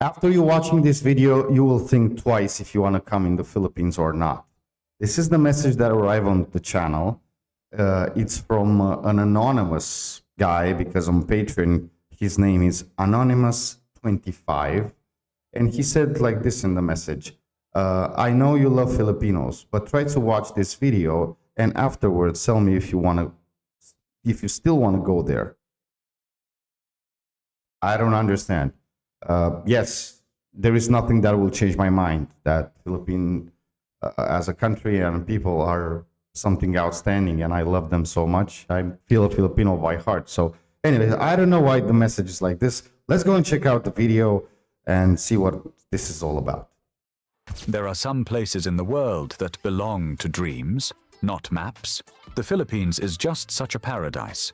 After you watching this video, you will think twice if you want to come in the Philippines or not. This is the message that arrived on the channel. It's from an anonymous guy, because on Patreon, his name is Anonymous25. And he said like this in the message: I know you love Filipinos, but try to watch this video and afterwards tell me if you still want to go there. I don't understand. Yes, there is nothing that will change my mind that Philippines as a country and people are something outstanding, and I love them so much. I feel a Filipino by heart. So anyway, I don't know why the message is like this. Let's go and check out the video and see what this is all about. There are some places in the world that belong to dreams, not maps. The Philippines is just such a paradise.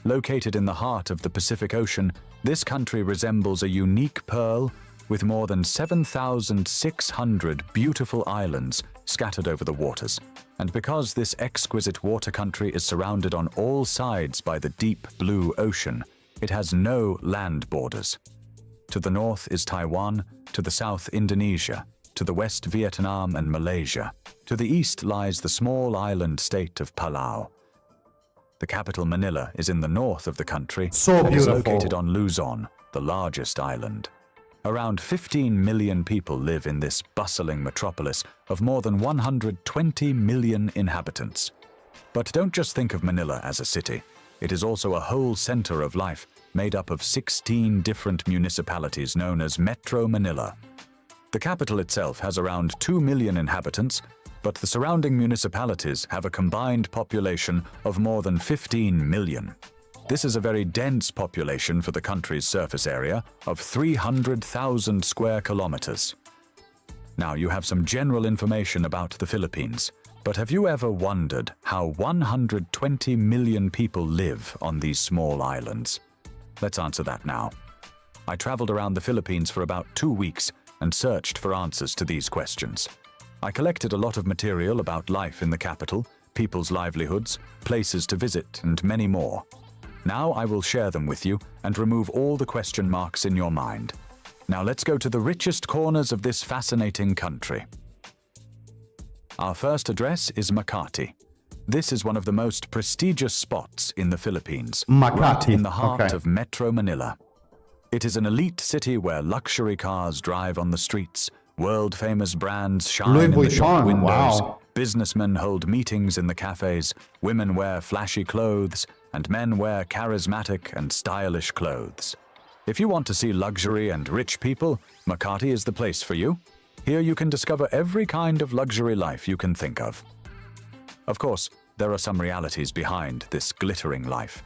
Located in the heart of the Pacific Ocean, this country resembles a unique pearl with more than 7,600 beautiful islands scattered over the waters. And because this exquisite water country is surrounded on all sides by the deep blue ocean, it has no land borders. To the north is Taiwan, to the south Indonesia, to the west Vietnam and Malaysia. To the east lies the small island state of Palau. The capital Manila is in the north of the country and is located on Luzon, the largest island. Around 15 million people live in this bustling metropolis of more than 120 million inhabitants. But don't just think of Manila as a city. It is also a whole center of life made up of 16 different municipalities known as Metro Manila. The capital itself has around 2 million inhabitants, but the surrounding municipalities have a combined population of more than 15 million. This is a very dense population for the country's surface area of 300,000 square kilometers. Now, you have some general information about the Philippines, but have you ever wondered how 120 million people live on these small islands? Let's answer that now. I traveled around the Philippines for about 2 weeks and searched for answers to these questions. I collected a lot of material about life in the capital, people's livelihoods, places to visit, and many more. Now I will share them with you and remove all the question marks in your mind. Now let's go to the richest corners of this fascinating country. Our first address is Makati. This is one of the most prestigious spots in the Philippines, right in the heart of Metro Manila. It is an elite city where luxury cars drive on the streets, world-famous brands shine in the shop windows, businessmen hold meetings in the cafes, women wear flashy clothes, and men wear charismatic and stylish clothes. If you want to see luxury and rich people, Makati is the place for you. Here you can discover every kind of luxury life you can think of. Of course, there are some realities behind this glittering life.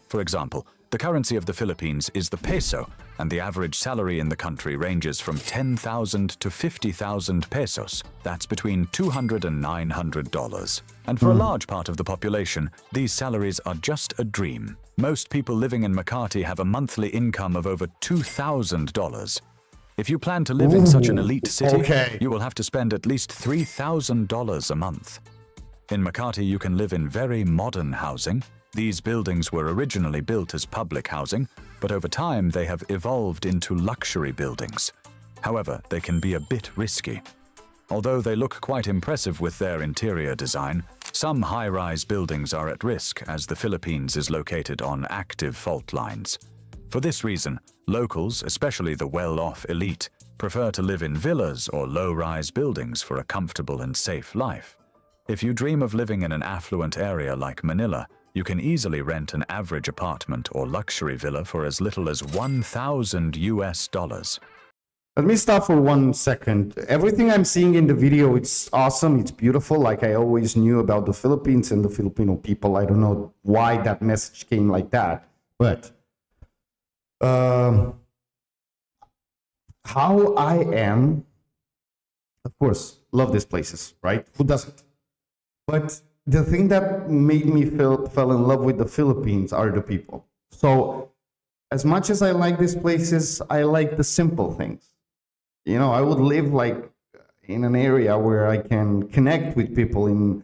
For example, the currency of the Philippines is the peso, and the average salary in the country ranges from 10,000 to 50,000 pesos. That's between $200 and $900. And for a large part of the population, these salaries are just a dream. Most people living in Makati have a monthly income of over $2,000. If you plan to live in such an elite city, you will have to spend at least $3,000 a month. In Makati, you can live in very modern housing. These buildings were originally built as public housing, but over time they have evolved into luxury buildings. However, they can be a bit risky. Although they look quite impressive with their interior design, some high-rise buildings are at risk as the Philippines is located on active fault lines. For this reason, locals, especially the well-off elite, prefer to live in villas or low-rise buildings for a comfortable and safe life. If you dream of living in an affluent area like Manila, you can easily rent an average apartment or luxury villa for as little as $1,000. Let me stop for 1 second. Everything I'm seeing in the video, it's awesome, it's beautiful, like I always knew about the Philippines and the Filipino people. I don't know why that message came like that, but how I am, of course, love these places, right? Who doesn't? But the thing that made me fell in love with the Philippines are the people. So as much as I like these places, I like the simple things. You know, I would live like in an area where I can connect with people in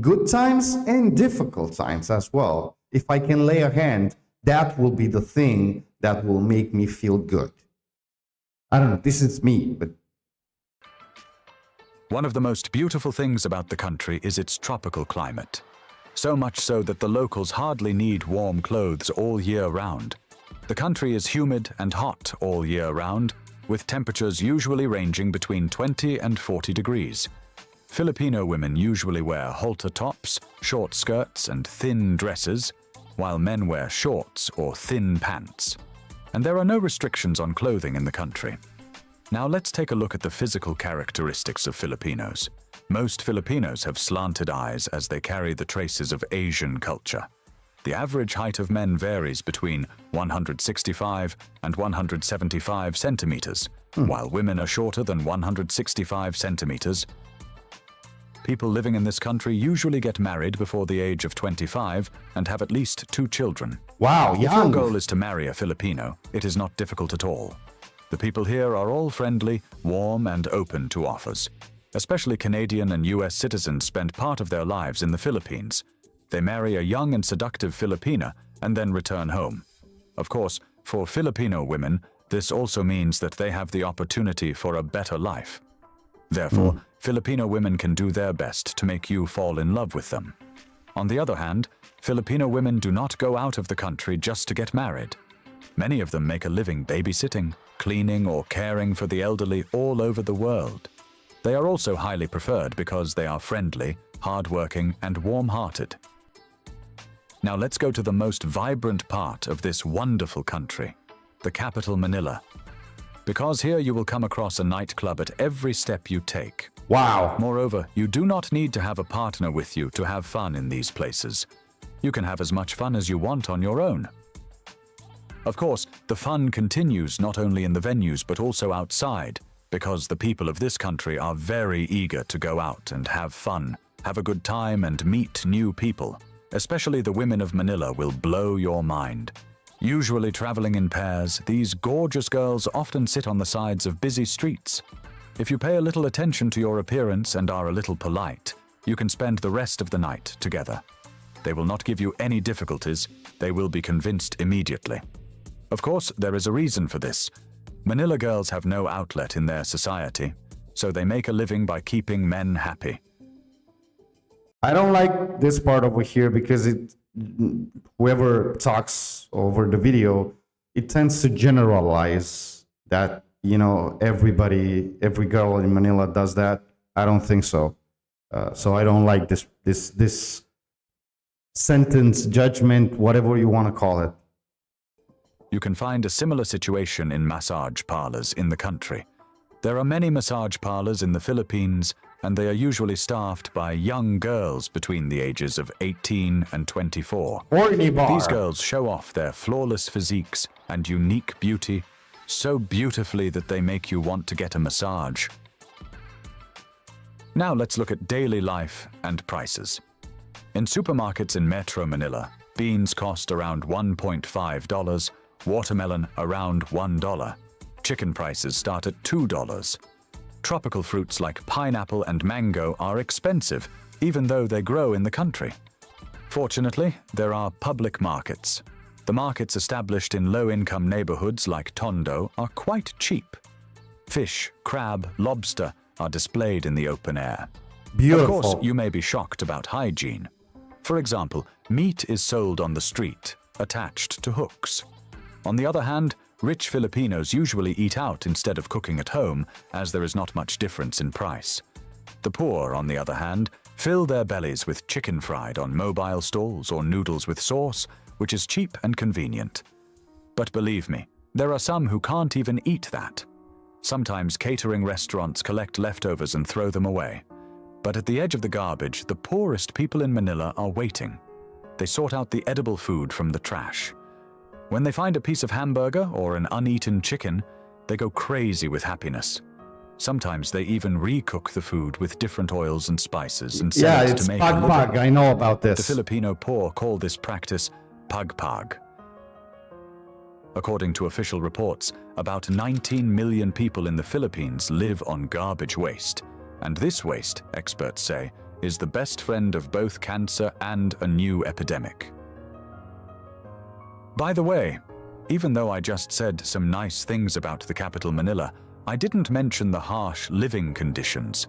good times and difficult times as well. If I can lay a hand, that will be the thing that will make me feel good. I don't know, this is me, but One of the most beautiful things about the country is its tropical climate. So much so that the locals hardly need warm clothes all year round. The country is humid and hot all year round, with temperatures usually ranging between 20 and 40 degrees. Filipino women usually wear halter tops, short skirts, and thin dresses, while men wear shorts or thin pants. And there are no restrictions on clothing in the country. Now let's take a look at the physical characteristics of Filipinos. Most Filipinos have slanted eyes as they carry the traces of Asian culture. The average height of men varies between 165 and 175 centimeters, while women are shorter than 165 centimeters. People living in this country usually get married before the age of 25 and have at least 2 children. wow, If your young. goal is to marry a Filipino, it is not difficult at all. The people here are all friendly, warm, and open to offers. Especially Canadian and US citizens spend part of their lives in the Philippines. They marry a young and seductive Filipina and then return home. Of course, for Filipino women, this also means that they have the opportunity for a better life. Therefore, Filipino women can do their best to make you fall in love with them. On the other hand, Filipino women do not go out of the country just to get married. Many of them make a living babysitting, cleaning, or caring for the elderly all over the world. They are also highly preferred because they are friendly, hardworking, and warm-hearted. Now let's go to the most vibrant part of this wonderful country, the capital Manila. Because here you will come across a nightclub at every step you take. Wow. Moreover, you do not need to have a partner with you to have fun in these places. You can have as much fun as you want on your own. Of course, the fun continues not only in the venues but also outside, because the people of this country are very eager to go out and have fun, have a good time, and meet new people. Especially the women of Manila will blow your mind. Usually traveling in pairs, these gorgeous girls often sit on the sides of busy streets. If you pay a little attention to your appearance and are a little polite, you can spend the rest of the night together. They will not give you any difficulties. They will be convinced immediately. Of course, there is a reason for this. Manila girls have no outlet in their society, so they make a living by keeping men happy. I don't like this part over here because whoever talks over the video, it tends to generalize that, every girl in Manila does that. I don't think so. So I don't like this sentence, judgment, whatever you want to call it. You can find a similar situation in massage parlors in the country. There are many massage parlors in the Philippines, and they are usually staffed by young girls between the ages of 18 and 24. Horny bar. These girls show off their flawless physiques and unique beauty so beautifully that they make you want to get a massage. Now let's look at daily life and prices. In supermarkets in Metro Manila, beans cost around $1.5, watermelon around $1. Chicken prices start at $2. Tropical fruits like pineapple and mango are expensive, even though they grow in the country. Fortunately, there are public markets. The markets established in low-income neighborhoods like Tondo are quite cheap. Fish, crab, lobster are displayed in the open air. Beautiful. Of course, you may be shocked about hygiene. For example, meat is sold on the street, attached to hooks. On the other hand, rich Filipinos usually eat out instead of cooking at home, as there is not much difference in price. The poor, on the other hand, fill their bellies with chicken fried on mobile stalls or noodles with sauce, which is cheap and convenient. But believe me, there are some who can't even eat that. Sometimes catering restaurants collect leftovers and throw them away. But at the edge of the garbage, the poorest people in Manila are waiting. They sort out the edible food from the trash. When they find a piece of hamburger or an uneaten chicken, they go crazy with happiness. Sometimes they even recook the food with different oils and spices and sell it it's to make a living. pag-pag. I know about this. The Filipino poor call this practice pag-pag. According to official reports, about 19 million people in the Philippines live on garbage waste. And this waste, experts say, is the best friend of both cancer and a new epidemic. By the way, Even though I just said some nice things about the capital Manila, I didn't mention the harsh living conditions.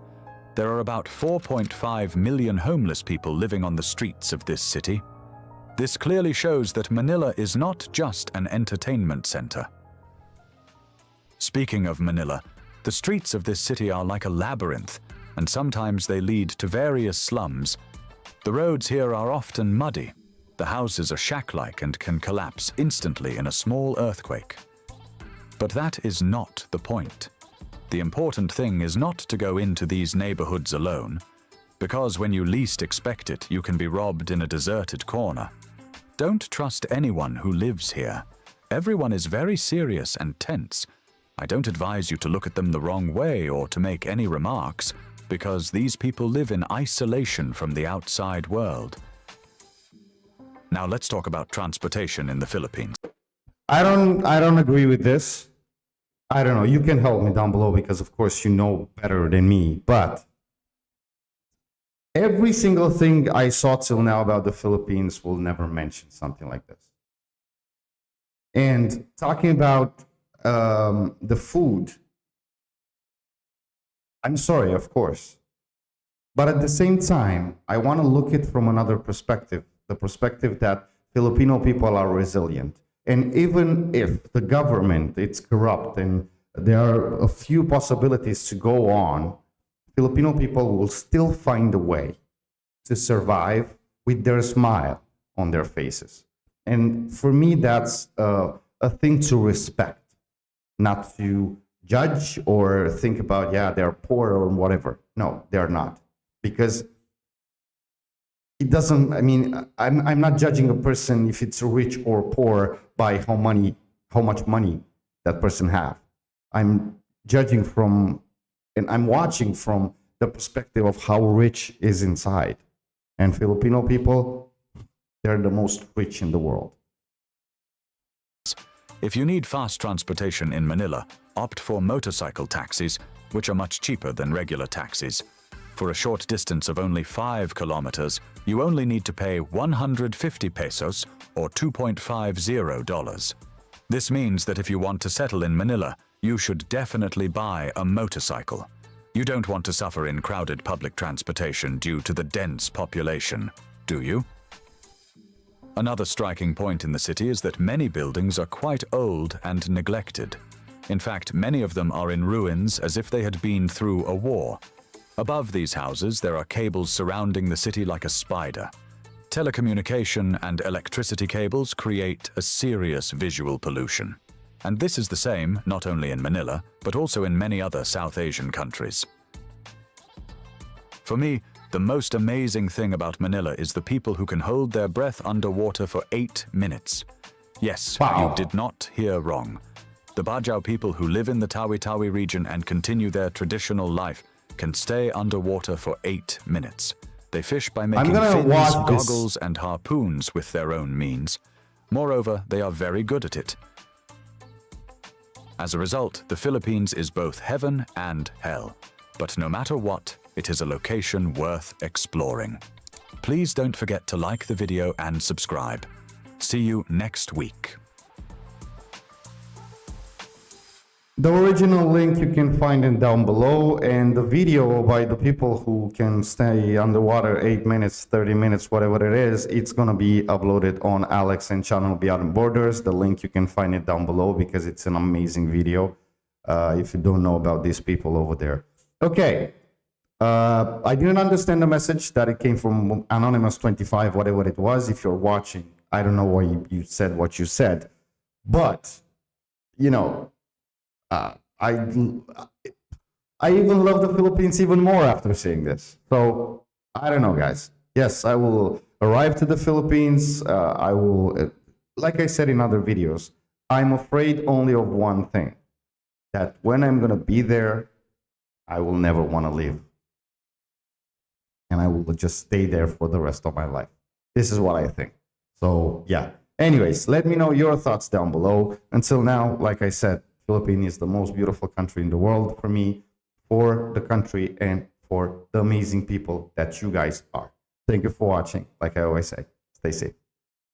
There are about 4.5 million homeless people living on the streets of this city. This clearly shows that Manila is not just an entertainment center. Speaking of Manila, the streets of this city are like a labyrinth, and sometimes they lead to various slums. The roads here are often muddy. The houses are shack-like and can collapse instantly in a small earthquake. But that is not the point. The important thing is not to go into these neighborhoods alone, because when you least expect it, you can be robbed in a deserted corner. Don't trust anyone who lives here. Everyone is very serious and tense. I don't advise you to look at them the wrong way or to make any remarks, because these people live in isolation from the outside world. Now let's talk about transportation in the Philippines. I don't agree with this. I don't know. You can help me down below because, of course, you know better than me. But every single thing I saw till now about the Philippines will never mention something like this. And talking about the food, I'm sorry, of course. But at the same time, I want to look at it from another perspective, the perspective that Filipino people are resilient. And even if the government it's corrupt and there are a few possibilities to go on, Filipino people will still find a way to survive with their smile on their faces. And for me, that's a thing to respect, not to judge or think about, yeah, they're poor or whatever. No, they're not. Because it doesn't, I mean, I'm not judging a person if it's rich or poor by how much money that person have. I'm judging from, and I'm watching from the perspective of how rich is inside. And Filipino people, they're the most rich in the world. If you need fast transportation in Manila, opt for motorcycle taxis, which are much cheaper than regular taxis. For a short distance of only 5 kilometers, you only need to pay 150 pesos or $2.50. This means that if you want to settle in Manila, you should definitely buy a motorcycle. You don't want to suffer in crowded public transportation due to the dense population, do you? Another striking point in the city is that many buildings are quite old and neglected. In fact, many of them are in ruins as if they had been through a war. Above these houses, there are cables surrounding the city like a spider. Telecommunication and electricity cables create a serious visual pollution. And this is the same not only in Manila, but also in many other South Asian countries. For me, the most amazing thing about Manila is the people who can hold their breath underwater for 8 minutes. Yes, Wow. You did not hear wrong. The Bajau people who live in the Tawi-Tawi region and continue their traditional life can stay underwater for 8 minutes. They fish by making fins, goggles, and harpoons with their own means. Moreover, they are very good at it. As a result, the Philippines is both heaven and hell. But no matter what, it is a location worth exploring. Please don't forget to like the video and subscribe. See you next week. The original link you can find it down below, and the video by the people who can stay underwater 8 minutes, 30 minutes, whatever it is, it's gonna be uploaded on Alex and channel Beyond Borders. The link you can find it down below because it's an amazing video if you don't know about these people over there. Okay, I didn't understand the message that it came from Anonymous25, whatever it was. If you're watching, I don't know why you said what you said, but you know, I even love the Philippines even more after seeing this. So I don't know, guys. Yes, I will arrive to the Philippines. I will, like I said in other videos, I'm afraid only of one thing, that when I'm going to be there, I will never want to leave. And I will just stay there for the rest of my life. This is what I think. So yeah. Anyways, let me know your thoughts down below. Until now, like I said, Philippines is the most beautiful country in the world for me, for the country, and for the amazing people that you guys are. Thank you for watching. Like I always say, stay safe.